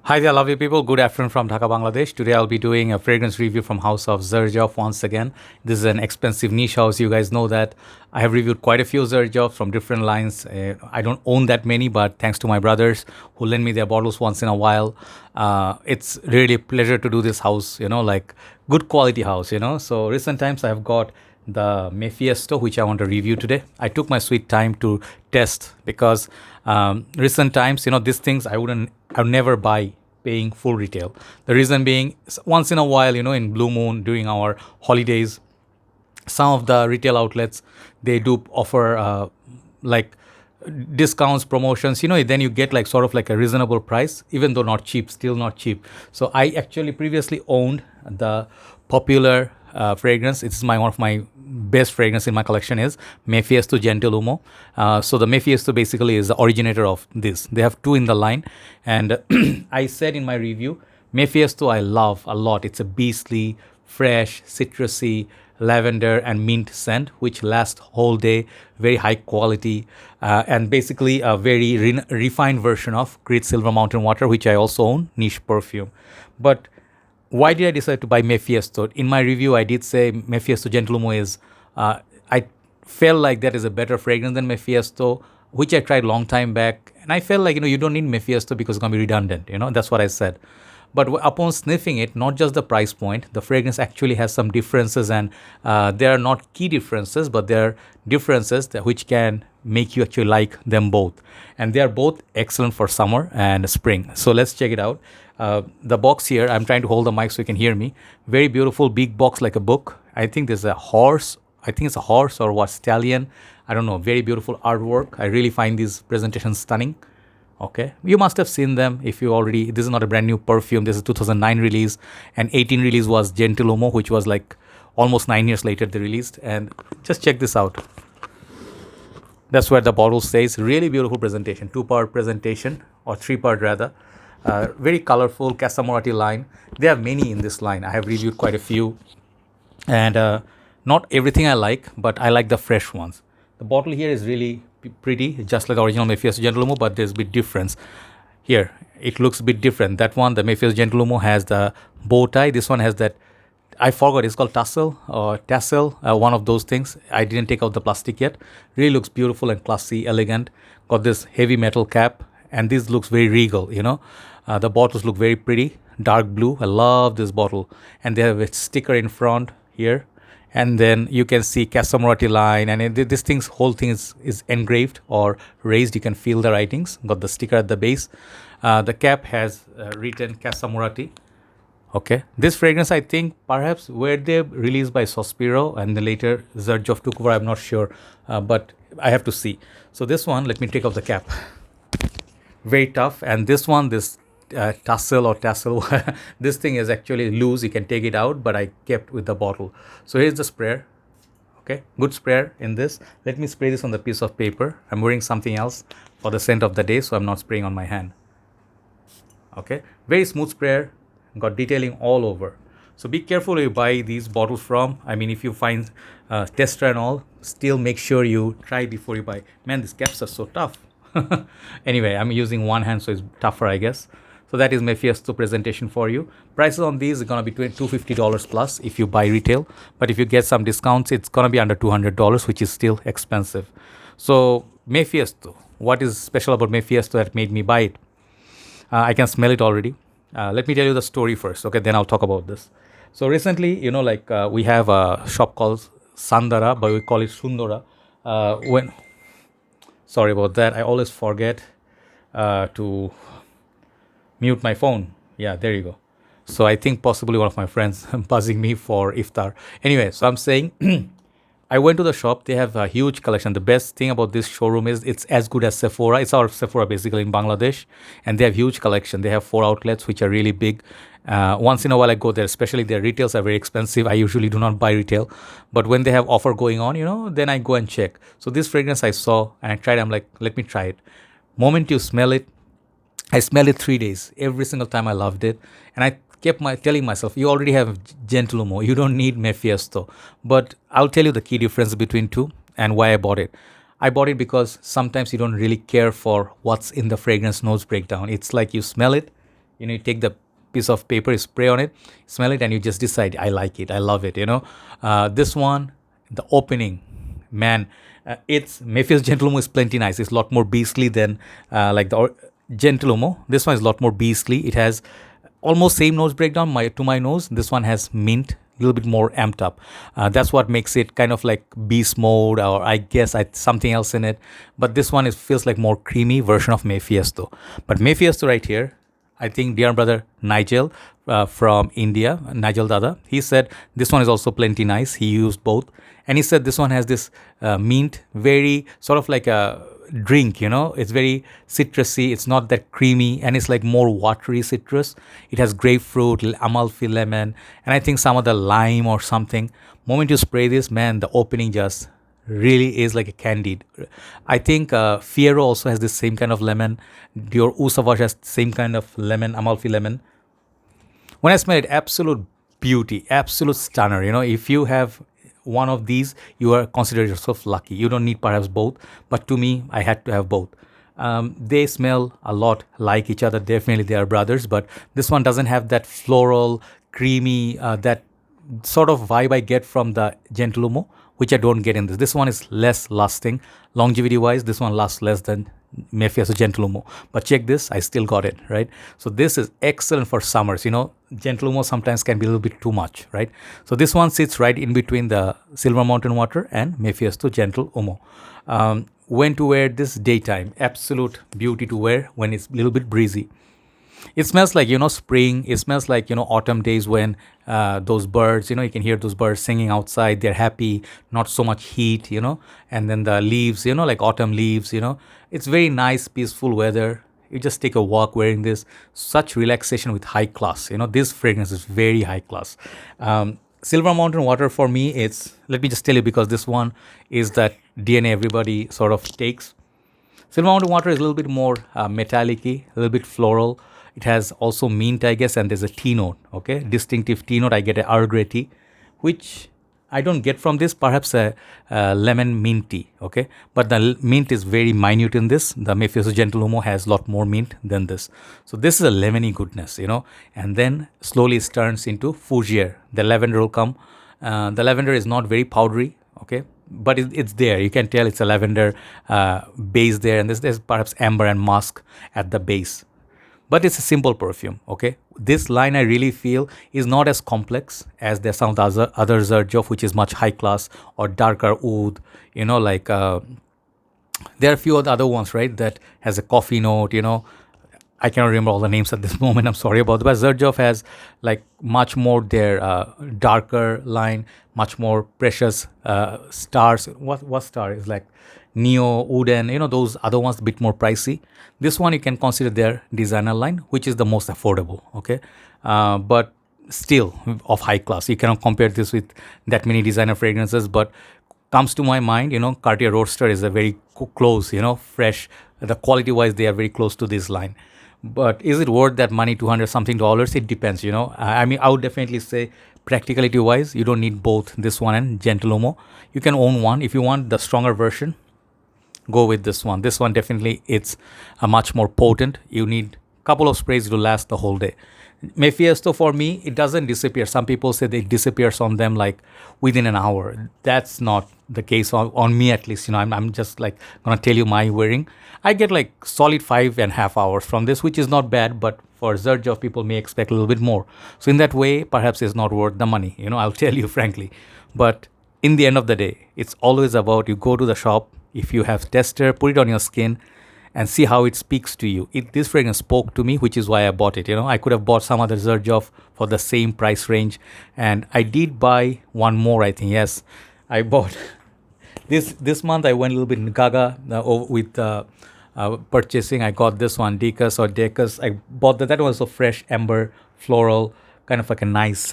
Hi there, lovely people. Good afternoon from Dhaka, Bangladesh. Today I'll be doing a fragrance review from House of Xerjoff once again. This is an expensive niche house. You guys know that. I have reviewed quite a few Xerjoffs from different lines. I don't own that many, but thanks to my brothers who lend me their bottles once in a while, it's really a pleasure to do this house, like good quality house, So recent times I have got the Mefisto, which I want to review today. I took my sweet time to test because recent times, these things I would never buy paying full retail. The reason being, once in a while, in Blue Moon during our holidays, some of the retail outlets they do offer like discounts, promotions. Then you get like sort of like a reasonable price, even though not cheap, still not cheap. So I actually previously owned the popular fragrance. It's one of my best fragrance in my collection is Mefisto Gentle Humo. So the Mefisto basically is the originator of this. They have two in the line, and I said in my review, Mefisto I love a lot. It's a beastly, fresh, citrusy, lavender and mint scent, which lasts whole day, very high quality, and basically a very refined version of Great Silver Mountain Water, which I also own, niche perfume. But why did I decide to buy Mefisto? In my review, I did say Mefisto Gentle Humo is, I felt like that is a better fragrance than Mefisto, which I tried long time back. And I felt like, you don't need Mefisto because it's going to be redundant. That's what I said. But upon sniffing it, not just the price point, the fragrance actually has some differences, and they are not key differences, but they are differences which can make you actually like them both. And they are both excellent for summer and spring. So let's check it out. The box here, I'm trying to hold the mic so you can hear me. Very beautiful, big box like a book. I think there's a horse. I think it's a horse or what, stallion. I don't know. Very beautiful artwork. I really find these presentations stunning. Okay, you must have seen them if you already. This is not a brand new perfume. This is 2009 release, and 18 release was Gentle Humo, which was like almost 9 years later they released. And just check this out. That's where the bottle says. Really beautiful presentation, 2-part presentation or 3-part rather. Very colorful Casamorati line. There are many in this line. I have reviewed quite a few, and not everything I like, but I like the fresh ones. The bottle here is really pretty, just like the original Mefisto Gentle Humo, but there's a bit difference. Here, it looks a bit different. That one, the Mefisto Gentle Humo, has the bow tie. This one has that, I forgot, it's called tassel or tassel, one of those things. I didn't take out the plastic yet. Really looks beautiful and classy, elegant. Got this heavy metal cap, and this looks very regal, The bottles look very pretty, dark blue. I love this bottle. And they have a sticker in front here. And then you can see Casamorati line, and this thing's whole thing is engraved or raised. You can feel the writings. Got the sticker at the base. The cap has written Casamorati. Okay, this fragrance, I think perhaps were they released by Sospiro and then later Xerjoff took over. I'm not sure, but I have to see. So this one, let me take off the cap. Very tough, and this one, this tassel, this thing is actually loose. You can take it out, but I kept with the bottle. So here's the sprayer. Okay, good sprayer in this. Let me spray this on the piece of paper. I'm wearing something else for the scent of the day, so I'm not spraying on my hand. Okay, very smooth sprayer. Got detailing all over. So be careful where you buy these bottles from. I mean, if you find tester and all, still make sure you try before you buy. Man, these caps are so tough. Anyway, I'm using one hand, so it's tougher, I guess. So that is Mefisto presentation for you. Prices on these are going to be $250 plus if you buy retail. But if you get some discounts, it's going to be under $200, which is still expensive. So Mefisto, what is special about Mefisto that made me buy it? I can smell it already. Let me tell you the story first, okay? Then I'll talk about this. So recently, we have a shop called Sandara, but we call it Sundara. Sorry about that. I always forget to mute my phone. Yeah, there you go. So I think possibly one of my friends buzzing me for iftar. Anyway, so I'm saying I went to the shop. They have a huge collection. The best thing about this showroom is it's as good as Sephora. It's our Sephora basically in Bangladesh, and they have huge collection. They have 4 outlets which are really big. Once in a while I go there, especially their retails are very expensive. I usually do not buy retail, but when they have offer going on, then I go and check. So this fragrance I saw and I tried. I'm like, let me try it. Moment you smell it, I smelled it 3 days. Every single time I loved it. And I kept telling myself, you already have Gentle Humo. You don't need Mefisto. But I'll tell you the key difference between two and why I bought it. I bought it because sometimes you don't really care for what's in the fragrance nose breakdown. It's like you smell it, You take the piece of paper, you spray on it, smell it, and you just decide, I like it, I love it. This one, the opening, man, it's Mephisto Gentle Umo is plenty nice. It's a lot more beastly than like the Gentle Umo. This one is a lot more beastly. It has almost same nose breakdown to my nose. This one has mint, a little bit more amped up. That's what makes it kind of like beast mode, or I guess something else in it. But this one feels like more creamy version of Mephisto. But Mephisto right here, I think dear brother Nigel from India, Nigel Dada, he said this one is also plenty nice. He used both. And he said this one has this mint, very sort of like a drink, it's very citrusy. It's not that creamy, and it's like more watery citrus. It has grapefruit, Amalfi lemon, and I think some of the lime or something. Moment you spray this, man, the opening just really is like a candied. I think Fiero also has this same kind of lemon. Dior Eau Sauvage has same kind of lemon, Amalfi lemon. When I smell it, absolute beauty, absolute stunner. If you have one of these, you are consider yourself lucky. You don't need perhaps both, but to me, I had to have both. They smell a lot like each other. Definitely they are brothers, but this one doesn't have that floral, creamy, that sort of vibe I get from the Gentle Umo, which I don't get in this. This one is less lasting. Longevity wise, this one lasts less than Mephisto Gentle Umo. But check this, I still got it, right? So this is excellent for summers. Gentle Umo sometimes can be a little bit too much, right? So this one sits right in between the Silver Mountain Water and Mephisto Gentle Umo. When to wear this? Daytime. Absolute beauty to wear when it's a little bit breezy. It smells like, spring. It smells like, autumn days when those birds, you can hear those birds singing outside. They're happy, not so much heat, and then the leaves, like autumn leaves, It's very nice, peaceful weather. You just take a walk wearing this. Such relaxation with high class. This fragrance is very high class. Silver Mountain Water for me, let me just tell you, because this one is that DNA everybody sort of takes. Silver Mountain Water is a little bit more metallic-y, a little bit floral. It has also mint, I guess, and there's a tea note, okay? Distinctive tea note. I get a Earl Grey tea, which I don't get from this, perhaps a lemon mint tea, okay? But the mint is very minute in this. The Mephisto Gentle Umo has a lot more mint than this. So this is a lemony goodness, and then slowly it turns into fougere. The lavender will come. The lavender is not very powdery, okay? But it's there. You can tell it's a lavender base there, and there's perhaps amber and musk at the base. But it's a simple perfume, okay? This line I really feel is not as complex as there's some of the other Xerjoff, which is much high class or darker oud, there are a few other ones, right, that has a coffee note, I cannot remember all the names at this moment. I'm sorry about that. But Xerjoff has like much more their darker line, much more precious stars. What star is like Neo, Uden, those other ones a bit more pricey. This one you can consider their designer line, which is the most affordable, okay? But still of high class. You cannot compare this with that many designer fragrances, but comes to my mind, Cartier Roadster is a very close, fresh. The quality wise, they are very close to this line. But is it worth that money, $200 something? It depends, I mean, I would definitely say practicality wise, you don't need both this one and Gentle Umo. You can own one. If you want the stronger version, go with this one. This one definitely, it's a much more potent. You need a couple of sprays to last the whole day. Mephisto for me, it doesn't disappear. Some people say it disappears on them like within an hour. That's not the case on me, at least. I'm just like gonna tell you my wearing. I get like solid 5.5 hours from this, which is not bad, but for Xerjoff, people may expect a little bit more. So in that way, perhaps it's not worth the money, I'll tell you frankly. But in the end of the day, it's always about you go to the shop. If you have tester, put it on your skin and see how it speaks to you. This fragrance spoke to me, which is why I bought it. I could have bought some other Xerjoff for the same price range. And I did buy one more, I think. Yes, I bought. This month, I went a little bit gaga with purchasing. I got this one, Decus. I bought that. That was a fresh amber, floral, kind of like a nice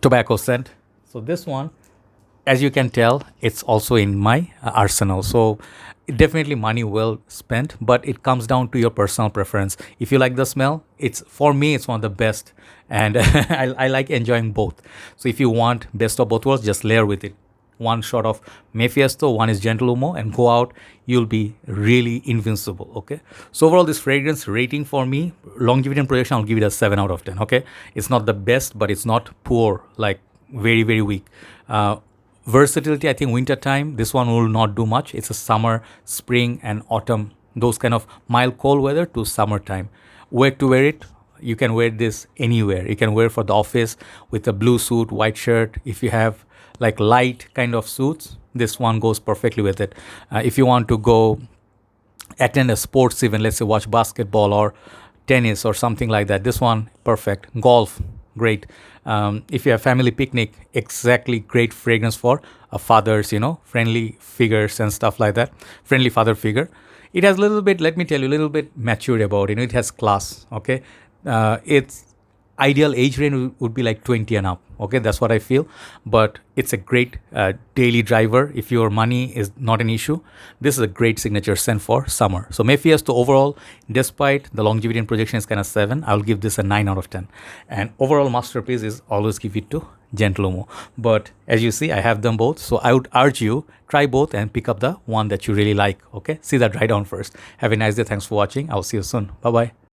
tobacco scent. So this one, as you can tell, it's also in my arsenal. So definitely money well spent, but it comes down to your personal preference. If you like the smell, for me, it's one of the best. And I like enjoying both. So if you want best of both worlds, just layer with it. one shot of Mefisto, one is Gentle Umo, and go out. You'll be really invincible. Okay. So overall, this fragrance rating for me, longevity and projection, I'll give it a 7 out of 10. Okay. It's not the best, but it's not poor, like very, very weak. Versatility, I think winter time, this one will not do much. It's a summer, spring, and autumn, those kind of mild cold weather to summertime. Where to wear it? You can wear this anywhere. You can wear for the office with a blue suit, white shirt. If you have like light kind of suits, this one goes perfectly with it. If you want to go attend a sports event, let's say watch basketball or tennis or something like that, this one perfect. Golf, great. If you have family picnic, exactly great fragrance for fathers, friendly figures and stuff like that. Friendly father figure. It has a little bit, let me tell you, a little bit mature about it. It has class. Okay. Its ideal age range would be like 20 and up. Okay, that's what I feel. But it's a great daily driver. If your money is not an issue, this is a great signature scent for summer. So Mefisto overall, despite the longevity and projection is kind of 7, I'll give this a 9 out of 10. And overall masterpiece is always give it to Gentle Umo. But as you see, I have them both. So I would urge you, try both and pick up the one that you really like. Okay, see that right down first. Have a nice day. Thanks for watching. I'll see you soon. Bye-bye.